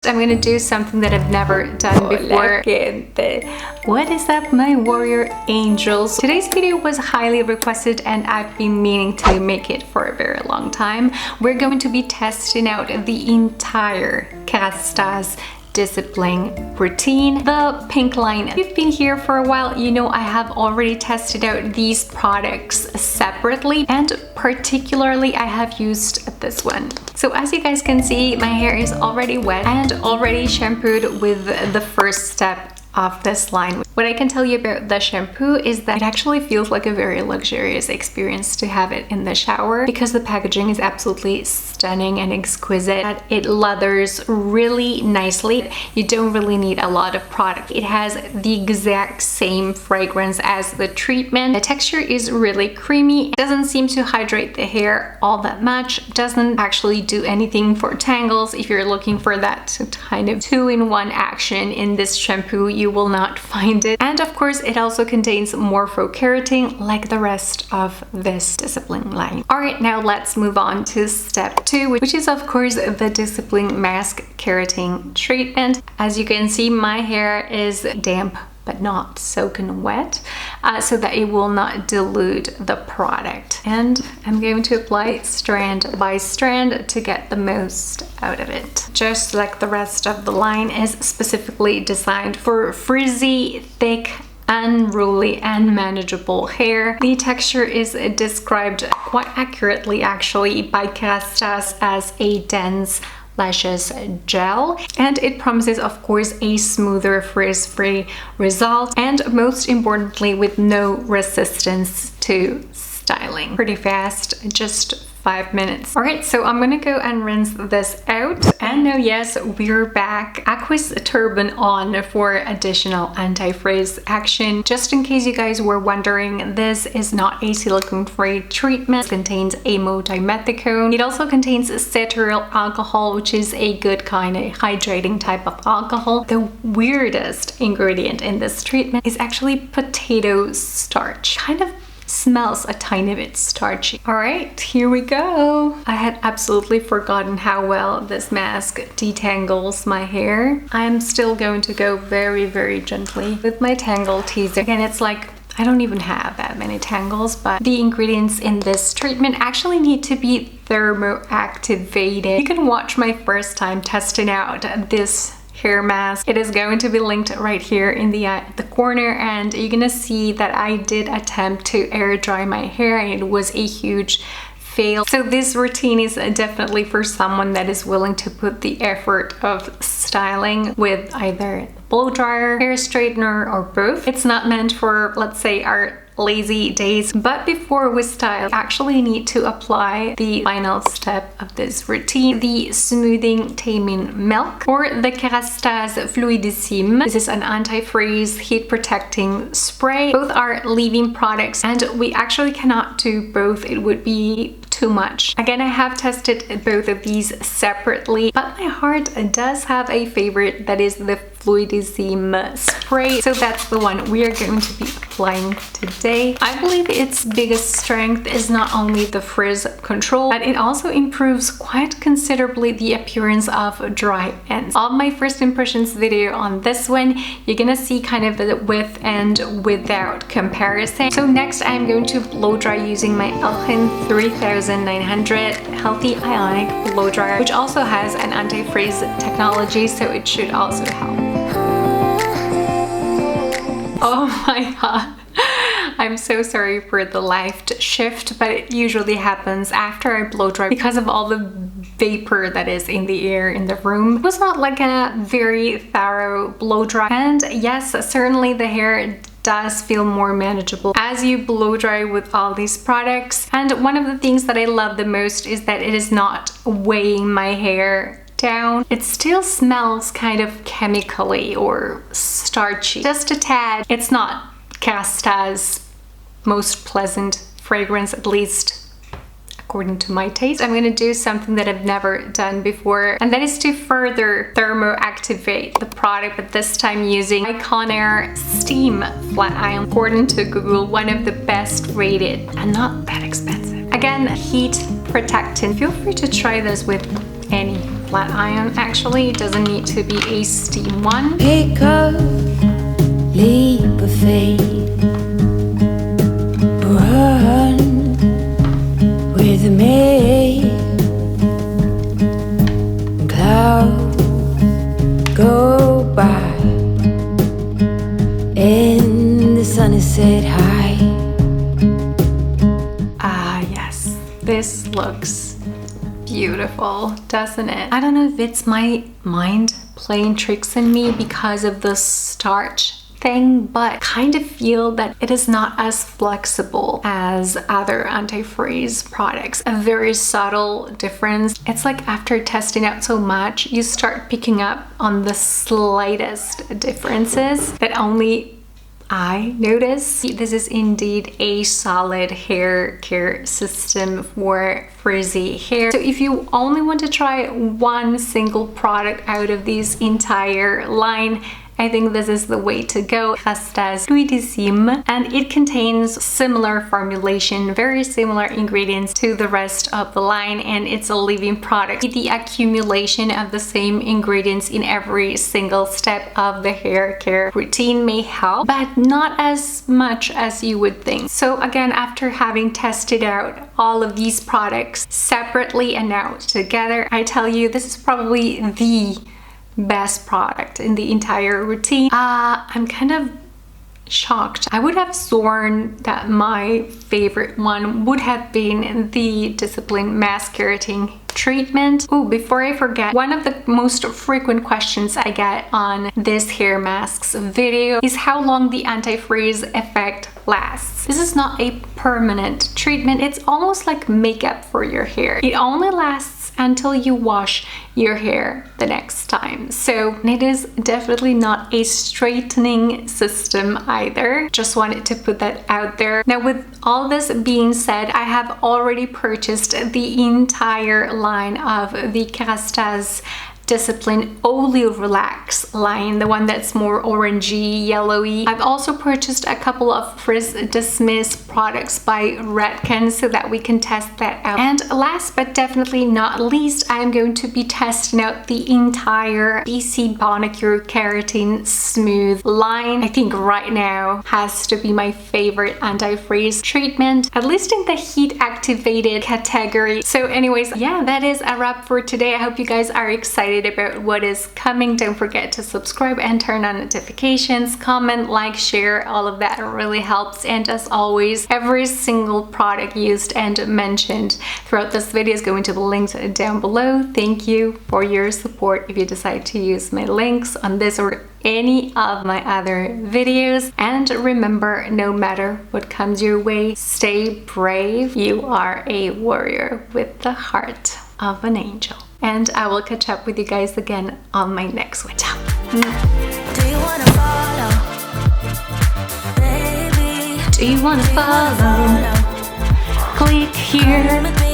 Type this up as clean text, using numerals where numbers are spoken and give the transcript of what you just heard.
I'm going to do something that I've never done before. Gente. What is up, my warrior angels? Today's video was highly requested and I've been meaning to make it for a very long time. We're going to be testing out the entire KERASTASE Discipline routine, the pink line. If you've been here for a while, you know I have already tested out these products separately, and particularly I have used this one. So as you guys can see, my hair is already wet and already shampooed with the first step of this line. What I can tell you about the shampoo is that it actually feels like a very luxurious experience to have it in the shower, because the packaging is absolutely stunning and exquisite. It lathers really nicely. You don't really need a lot of product. It has the exact same fragrance as the treatment. The texture is really creamy. It doesn't seem to hydrate the hair all that much. Doesn't actually do anything for tangles. If you're looking for that kind of two-in-one action in this shampoo, you will not find it. And of course, it also contains morphokeratin like the rest of this Discipline line. Alright, now let's move on to step 2, which is of course the Discipline Mask Keratin treatment. As you can see, my hair is damp but not soaking wet, so that it will not dilute the product. And I'm going to apply strand by strand to get the most out of it. Just like the rest of the line is specifically designed for frizzy, thick, unruly and manageable hair. The texture is described quite accurately actually by KERASTASE as a dense luscious gel, and it promises of course a smoother frizz-free result, and most importantly with no resistance to styling. Pretty fast, just 5 minutes. Alright, so I'm gonna go and rinse this out. And now yes, we're back. Aqueous turban on for additional anti-frizz action. Just in case you guys were wondering, this is not a silicone-free treatment. It contains amodimethicone. It also contains cetyl alcohol, which is a good kind of hydrating type of alcohol. The weirdest ingredient in this treatment is actually potato starch. Kind of smells a tiny bit starchy. Alright, here we go. I had absolutely forgotten how well this mask detangles my hair. I'm still going to go very, very gently with my tangle teaser. Again, it's like I don't even have that many tangles, but the ingredients in this treatment actually need to be thermoactivated. You can watch my first time testing out this hair mask. It is going to be linked right here in the corner, and you're gonna see that I did attempt to air dry my hair and it was a huge fail. So this routine is definitely for someone that is willing to put the effort of styling with either blow dryer, hair straightener, or both. It's not meant for, let's say, our lazy days, but before we style, we actually need to apply the final step of this routine, the smoothing taming milk, or the KERASTASE Fluidissime. This is an anti-freeze heat protecting spray. Both are leave-in products, and we actually cannot do both. It would be too much. Again, I have tested both of these separately, but my heart does have a favorite, that is the Fluidissime spray. So that's the one we are going to be applying today. I believe its biggest strength is not only the frizz control, but it also improves quite considerably the appearance of dry ends. On my first impressions video on this one, you're gonna see kind of the with and without comparison. So next I'm going to blow dry using my Elgin 3900 Healthy Ionic blow dryer, which also has an anti-frizz technology, so it should also help. Oh my god. I'm so sorry for the light shift, but it usually happens after I blow dry because of all the vapor that is in the air in the room. It was not like a very thorough blow dry, and yes, certainly the hair does feel more manageable as you blow dry with all these products. And one of the things that I love the most is that it is not weighing my hair down. It still smells kind of chemically or starchy, just a tad. It's not KERASTASE's most pleasant fragrance, at least according to my taste. I'm gonna do something that I've never done before, and that is to further thermoactivate the product, but this time using Conair Steam Flat Iron. According to Google, one of the best rated and not that expensive. Again, heat protectant. Feel free to try this with any flat iron actually. It doesn't need to be a steam one. Pick up, leap of faith, run with me. Clouds go by and the sun is set high. Ah, yes, this looks beautiful, doesn't it? I don't know if it's my mind playing tricks on me because of the starch thing, but kind of feel that it is not as flexible as other antifreeze products. A very subtle difference. It's like after testing out so much, you start picking up on the slightest differences that only I notice. This is indeed a solid hair care system for frizzy hair. So if you only want to try one single product out of this entire line, I think this is the way to go. KERASTASE Discipline, and it contains similar formulation, very similar ingredients to the rest of the line, and it's a living product. The accumulation of the same ingredients in every single step of the hair care routine may help, but not as much as you would think. So again, after having tested out all of these products separately and now together, I tell you, this is probably the best product in the entire routine. I'm kind of shocked. I would have sworn that my favorite one would have been the Discipline Mask Keratin treatment. Oh, before I forget, one of the most frequent questions I get on this hair masks video is how long the anti-freeze effect lasts. This is not a permanent treatment. It's almost like makeup for your hair. It only lasts until you wash your hair the next time. So it is definitely not a straightening system either. Just wanted to put that out there. Now, with all this being said, I have already purchased the entire line of the KERASTASE Discipline Oleo Relax line, the one that's more orangey, yellowy. I've also purchased a couple of Frizz Dismiss products by Redken so that we can test that out. And last but definitely not least, I'm going to be testing out the entire BC Bonacure Keratin Smooth line. I think right now has to be my favorite anti-freeze treatment, at least in the heat activated category. So anyways, yeah, that is a wrap for today. I hope you guys are excited about what is coming. Don't forget to subscribe and turn on notifications, comment, like, share, all of that really helps. And as always, every single product used and mentioned throughout this video is going to be linked down below. Thank you for your support if you decide to use my links on this or any of my other videos. And remember, no matter what comes your way, stay brave. You are a warrior with the heart of an angel. And I will catch up with you guys again on my next one. Ciao. Do you wanna follow? Baby, Do you wanna follow? Click here.